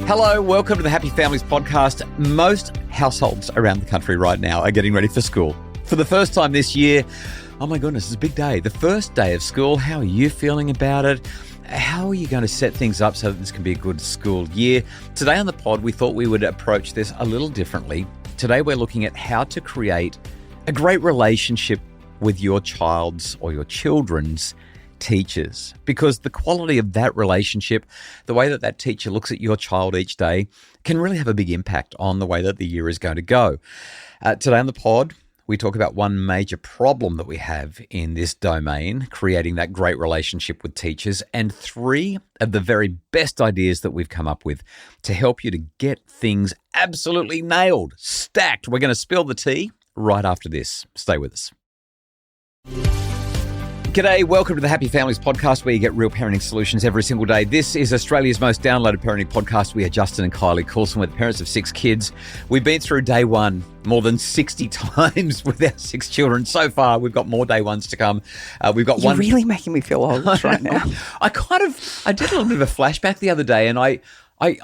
Hello, welcome to the Happy Families podcast. Most households around the country right now are getting ready for school. For the first time this year, oh my goodness, it's a big day. The first day of school, how are you feeling about it? How are you going to set things up so that this can be a good school year? Today on the pod, we thought we would approach this a little differently. Today, we're looking at how to create a great relationship with your child's or your children's teachers, because the quality of that relationship, the way that that teacher looks at your child each day, can really have a big impact on the way that the year is going to go. Today on the pod, we talk about one major problem that we have in this domain, creating that great relationship with teachers, and three of the very best ideas that we've come up with to help you to get things absolutely nailed, stacked. We're going to spill the tea right after this. Stay with us. G'day, welcome to the Happy Families podcast, where you get real parenting solutions every single day. This is Australia's most downloaded parenting podcast. We are Justin and Kylie Coulson. We're the parents of 6 kids. We've been through day one more than 60 times with our 6 children. So far, we've got more day ones to come. We've got You're really making me feel old right now. I did a little bit of a flashback the other day, and I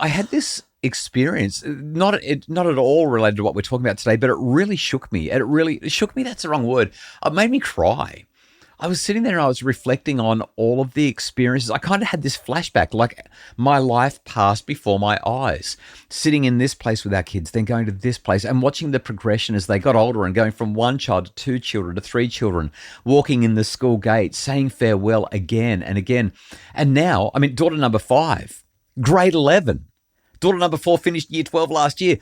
had this experience, not at all related to what we're talking about today, but it really shook me. It shook me, that's the wrong word. It made me cry. I was sitting there and I was reflecting on all of the experiences. I kind of had this flashback, like my life passed before my eyes, sitting in this place with our kids, then going to this place and watching the progression as they got older and going from 1 child to 2 children to 3 children, walking in the school gate, saying farewell again and again. And now, daughter number 5, grade 11. Daughter number 4 finished year 12 last year.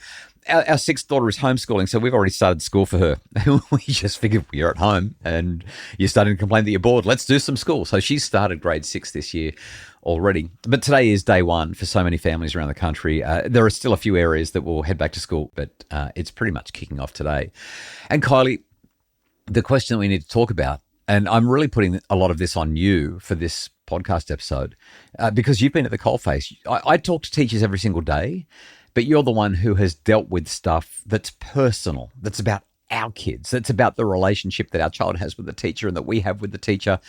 Our 6th daughter is homeschooling, so we've already started school for her. We just figured you're at home and you're starting to complain that you're bored. Let's do some school. So she's started grade 6 this year already. But today is day one for so many families around the country. There are still a few areas that will head back to school, but it's pretty much kicking off today. And Kylie, the question that we need to talk about, and I'm really putting a lot of this on you for this podcast episode, because you've been at the coalface. I talk to teachers every single day, but you're the one who has dealt with stuff that's personal, that's about our kids, that's about the relationship that our child has with the teacher and that we have with the teacher.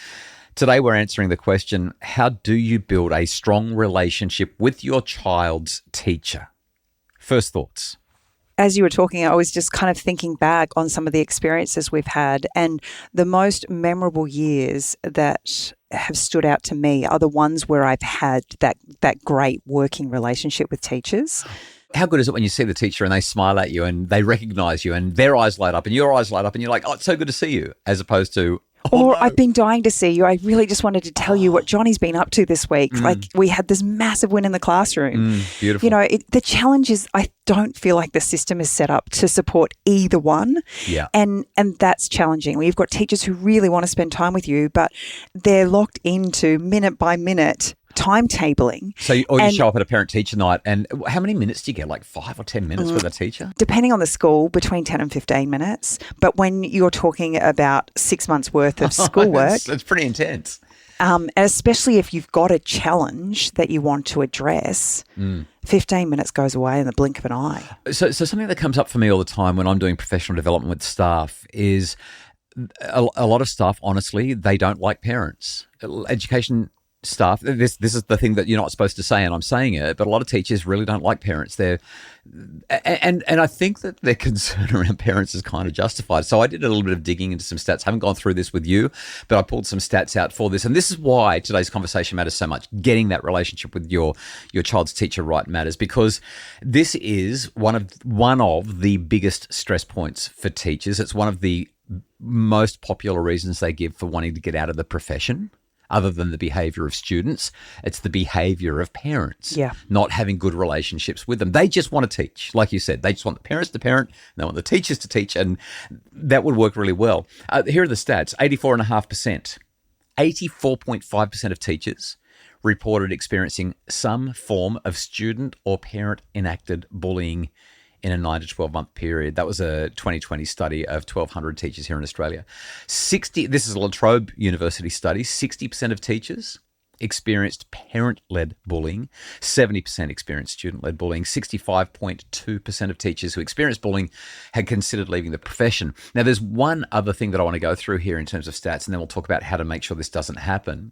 Today, we're answering the question, how do you build a strong relationship with your child's teacher? First thoughts. As you were talking, I was just kind of thinking back on some of the experiences we've had, and the most memorable years that have stood out to me are the ones where I've had that great working relationship with teachers. How good is it when you see the teacher and they smile at you and they recognize you and their eyes light up and your eyes light up and you're like, oh, it's so good to see you, as opposed to, oh, or no. I've been dying to see you. I really just wanted to tell you what Johnny's been up to this week. Like, we had this massive win in the classroom. Beautiful. You know, the challenge is I don't feel like the system is set up to support either one. Yeah. And that's challenging. We've got teachers who really want to spend time with you, but they're locked into minute by minute timetabling. So you show up at a parent-teacher night, and how many minutes do you get? Like 5 or 10 minutes with a teacher? Depending on the school, between 10 and 15 minutes. But when you're talking about 6 months worth of schoolwork, it's pretty intense. Especially if you've got a challenge that you want to address, 15 minutes goes away in the blink of an eye. So something that comes up for me all the time when I'm doing professional development with staff is a lot of staff, honestly, they don't like parents. Education staff, this is the thing that you're not supposed to say, and I'm saying it, but a lot of teachers really don't like parents. And I think that their concern around parents is kind of justified. So I did a little bit of digging into some stats. I haven't gone through this with you, but I pulled some stats out for this. And this is why today's conversation matters so much. Getting that relationship with your child's teacher right matters, because this is one of the biggest stress points for teachers. It's one of the most popular reasons they give for wanting to get out of the profession. Other than the behaviour of students, it's the behaviour of parents, not having good relationships with them. They just want to teach. Like you said, they just want the parents to parent, and they want the teachers to teach, and that would work really well. Here are the stats. 84.5% of teachers reported experiencing some form of student or parent enacted bullying in a 9 to 12 month period. That was a 2020 study of 1,200 teachers here in Australia. This is a La Trobe University study. 60% of teachers experienced parent-led bullying. 70% experienced student-led bullying. 65.2% of teachers who experienced bullying had considered leaving the profession. Now, there's one other thing that I want to go through here in terms of stats, and then we'll talk about how to make sure this doesn't happen.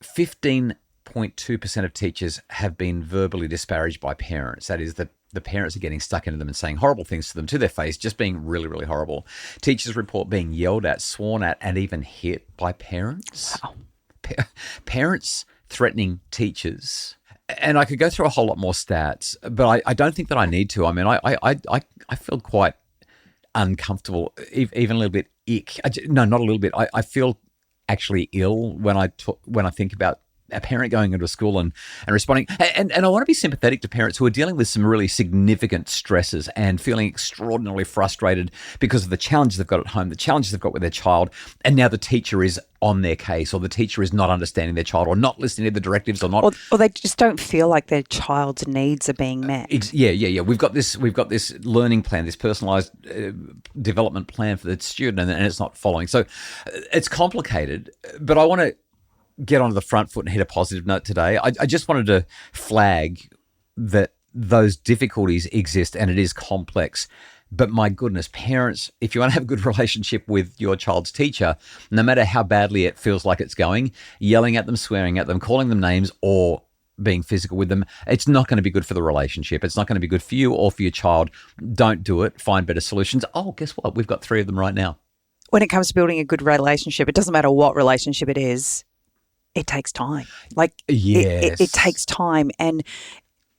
15 0.2% of teachers have been verbally disparaged by parents. That is, the parents are getting stuck into them and saying horrible things to them to their face, just being really, really horrible. Teachers report being yelled at, sworn at, and even hit by parents. Wow. Parents threatening teachers. And I could go through a whole lot more stats, but I don't think that I need to. I mean, I feel quite uncomfortable, even a little bit ick. No, not a little bit. I feel actually ill when I think about a parent going into a school and responding. And I want to be sympathetic to parents who are dealing with some really significant stresses and feeling extraordinarily frustrated because of the challenges they've got at home, the challenges they've got with their child, and now the teacher is on their case, or the teacher is not understanding their child, or not listening to the directives, or not, or they just don't feel like their child's needs are being met. Yeah. We've got this learning plan, this personalised development plan for the student, and it's not following. So it's complicated, but I want to get onto the front foot and hit a positive note today. I just wanted to flag that those difficulties exist and it is complex. But my goodness, parents, if you want to have a good relationship with your child's teacher, no matter how badly it feels like it's going, yelling at them, swearing at them, calling them names, or being physical with them, it's not going to be good for the relationship. It's not going to be good for you or for your child. Don't do it. Find better solutions. Oh, guess what? We've got 3 of them right now. When it comes to building a good relationship, it doesn't matter what relationship it is. It takes time. Yes. It takes time and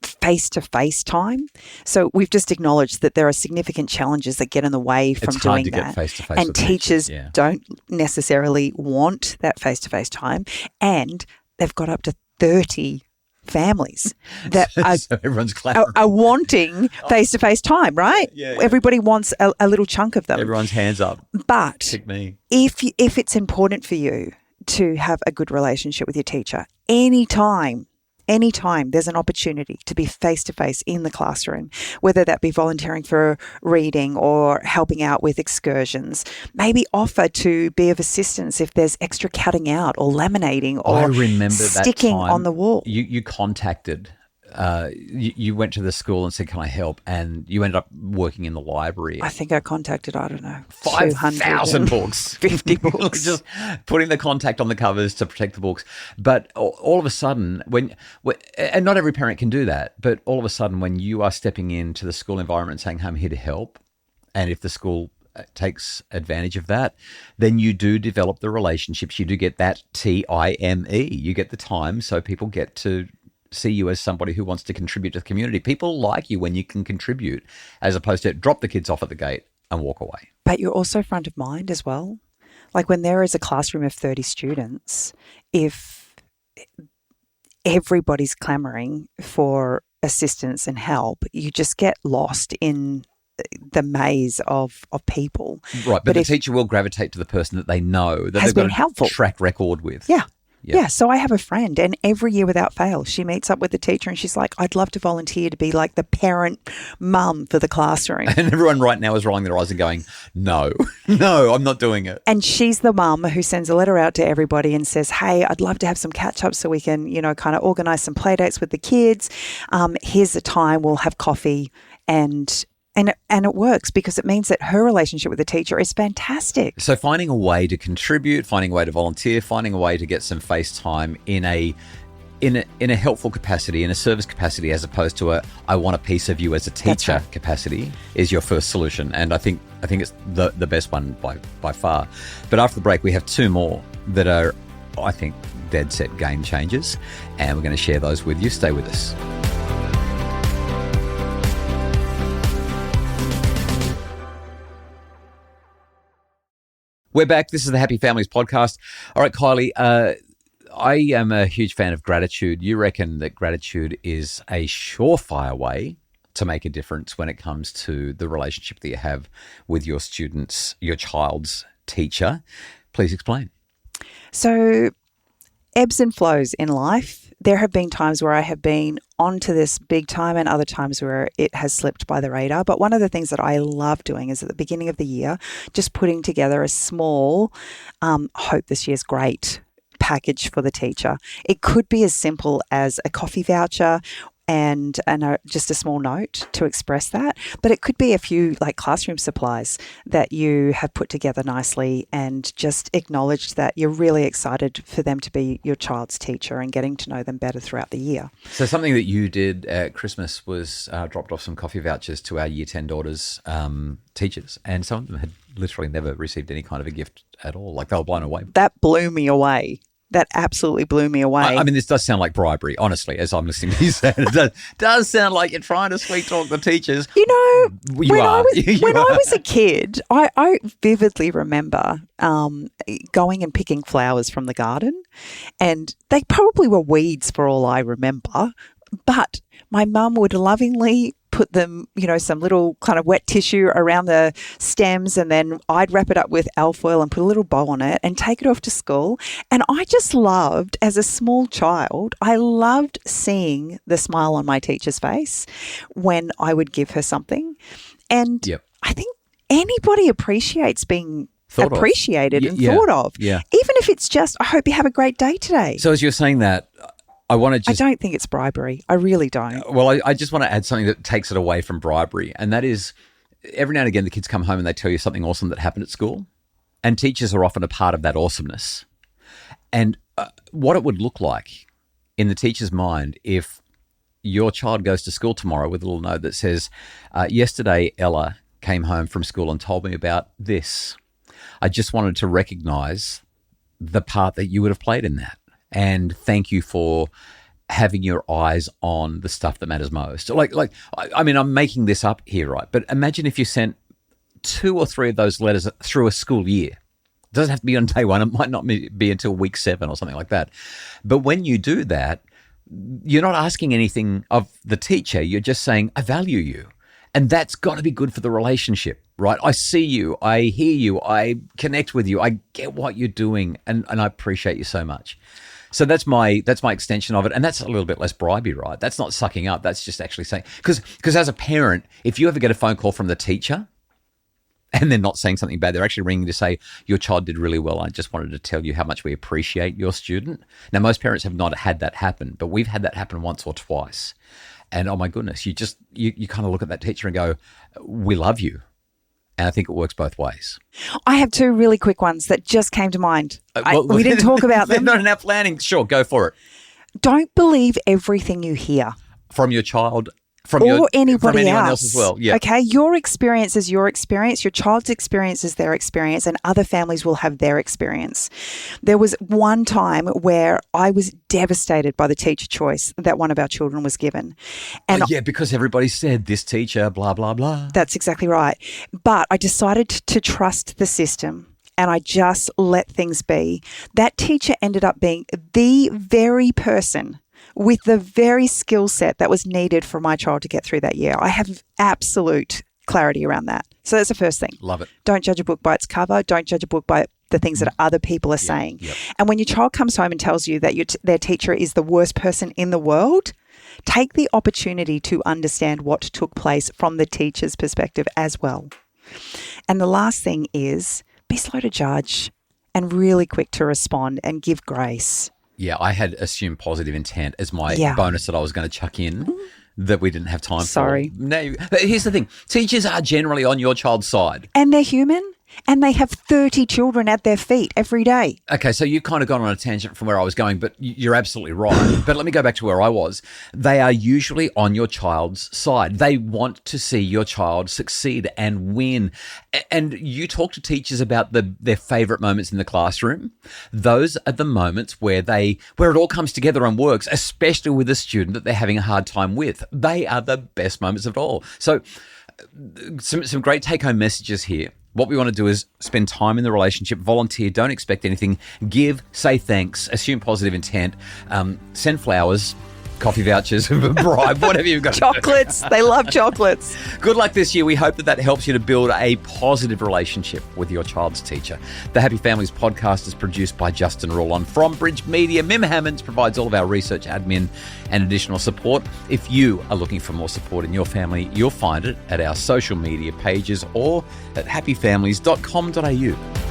face-to-face time. So we've just acknowledged that there are significant challenges that get in the way from it's hard doing to that. Get face-to-face and with teachers yeah. don't necessarily want that face-to-face time, and they've got up to 30 families that so everyone's are wanting face-to-face time, right? Yeah. Everybody wants a little chunk of them. Everyone's hands up. But Pick me. If it's important for you to have a good relationship with your teacher, anytime there's an opportunity to be face-to-face in the classroom, whether that be volunteering for reading or helping out with excursions, maybe offer to be of assistance if there's extra cutting out or laminating or I remember sticking that time on the wall. You contacted, you went to the school and said, can I help? And you ended up working in the library. I think I contacted, I don't know, 5,000 books. 50 books. Just putting the contact on the covers to protect the books. But all of a sudden, and not every parent can do that, but all of a sudden when you are stepping into the school environment and saying, I'm here to help, and if the school takes advantage of that, then you do develop the relationships. You do get that time. You get the time, so people get to see you as somebody who wants to contribute to the community. People like you when you can contribute, as opposed to drop the kids off at the gate and walk away. But you're also front of mind as well. Like when there is a classroom of 30 students, if everybody's clamoring for assistance and help, you just get lost in the maze of people. Right, but the teacher will gravitate to the person that they know, that has they've got been helpful. Track record with. Yeah, so I have a friend, and every year without fail, she meets up with the teacher and she's like, I'd love to volunteer to be like the parent mum for the classroom. And everyone right now is rolling their eyes and going, no, I'm not doing it. And she's the mum who sends a letter out to everybody and says, hey, I'd love to have some catch-up so we can, kind of organise some play dates with the kids. Here's the time, we'll have coffee and it works because it means that her relationship with the teacher is fantastic. So finding a way to contribute, finding a way to volunteer, finding a way to get some face time in a helpful capacity, in a service capacity, as opposed to I want a piece of you as a teacher capacity is your first solution. And I think it's the best one by far. But after the break, we have 2 more that are, I think, dead set game changers, and we're going to share those with you. Stay with us. We're back. This is the Happy Families podcast. All right, Kylie, I am a huge fan of gratitude. You reckon that gratitude is a surefire way to make a difference when it comes to the relationship that you have with your students, your child's teacher. Please explain. So, ebbs and flows in life. There have been times where I have been onto this big time and other times where it has slipped by the radar. But one of the things that I love doing is at the beginning of the year, just putting together a small, hope this year's great package for the teacher. It could be as simple as a coffee voucher. and just a small note to express that. But it could be a few like classroom supplies that you have put together nicely and just acknowledged that you're really excited for them to be your child's teacher and getting to know them better throughout the year. So something that you did at Christmas was dropped off some coffee vouchers to our Year 10 daughters' teachers, and some of them had literally never received any kind of a gift at all. Like, they were blown away. That blew me away. That absolutely blew me away. I mean, this does sound like bribery, honestly, as I'm listening to you say it. It does sound like you're trying to sweet talk the teachers. You know, when I are. was a kid, I vividly remember going and picking flowers from the garden, and they probably were weeds for all I remember, but my mum would lovingly put them, some little kind of wet tissue around the stems, and then I'd wrap it up with alfoil and put a little bow on it and take it off to school. And I just loved, as a small child, I loved seeing the smile on my teacher's face when I would give her something. And I think anybody appreciates being appreciated and thought of. Yeah. Even if it's just, I hope you have a great day today. So as you're saying that, I don't think it's bribery. I really don't. Well, I just want to add something that takes it away from bribery, and that is, every now and again the kids come home and they tell you something awesome that happened at school, and teachers are often a part of that awesomeness. And what it would look like in the teacher's mind if your child goes to school tomorrow with a little note that says, yesterday Ella came home from school and told me about this. I just wanted to recognise the part that you would have played in that. And thank you for having your eyes on the stuff that matters most. I mean, I'm making this up here, right? But imagine if you sent 2 or 3 of those letters through a school year. It doesn't have to be on day 1. It might not be until week 7 or something like that. But when you do that, you're not asking anything of the teacher. You're just saying, I value you. And that's got to be good for the relationship, right? I see you, I hear you, I connect with you, I get what you're doing, and I appreciate you so much. So that's my extension of it, and that's a little bit less bribery, right? That's not sucking up. That's just actually saying, because as a parent, if you ever get a phone call from the teacher and they're not saying something bad, they're actually ringing to say, your child did really well. I just wanted to tell you how much we appreciate your student. Now, most parents have not had that happen, but we've had that happen once or twice. And oh my goodness, you kind of look at that teacher and go, we love you. And I think it works both ways. I have 2 really quick ones that just came to mind. We didn't talk about them. They're not in our planning. Sure, go for it. Don't believe everything you hear. From your child, from anybody anyone else as well. Yeah. Okay, your experience is your experience. Your child's experience is their experience, and other families will have their experience. There was one time where I was devastated by the teacher choice that one of our children was given. And because everybody said this teacher, blah, blah, blah. That's exactly right. But I decided to trust the system, and I just let things be. That teacher ended up being the very person with the very skill set that was needed for my child to get through that year. I have absolute clarity around that. So that's the first thing. Love it. Don't judge a book by its cover. Don't judge a book by the things that other people are saying. Yep. And when your child comes home and tells you that their teacher is the worst person in the world, take the opportunity to understand what took place from the teacher's perspective as well. And the last thing is, be slow to judge and really quick to respond and give grace. Yeah, I had assumed positive intent as my bonus that I was going to chuck in that we didn't have time for. Sorry. No, here's the thing. Teachers are generally on your child's side. And they're human. And they have 30 children at their feet every day. Okay, so you've kind of gone on a tangent from where I was going, but you're absolutely right. But let me go back to where I was. They are usually on your child's side. They want to see your child succeed and win. And you talk to teachers about their favourite moments in the classroom. Those are the moments where it all comes together and works, especially with a student that they're having a hard time with. They are the best moments of it all. So some great take-home messages here. What we want to do is spend time in the relationship, volunteer, don't expect anything, give, say thanks, assume positive intent, send flowers, coffee vouchers, bribe, whatever you've got. Chocolates. They love chocolates. Good luck this year. We hope that helps you to build a positive relationship with your child's teacher. The Happy Families podcast is produced by Justin Rulon from Bridge Media. Mim Hammonds provides all of our research, admin, and additional support. If you are looking for more support in your family, you'll find it at our social media pages or at happyfamilies.com.au.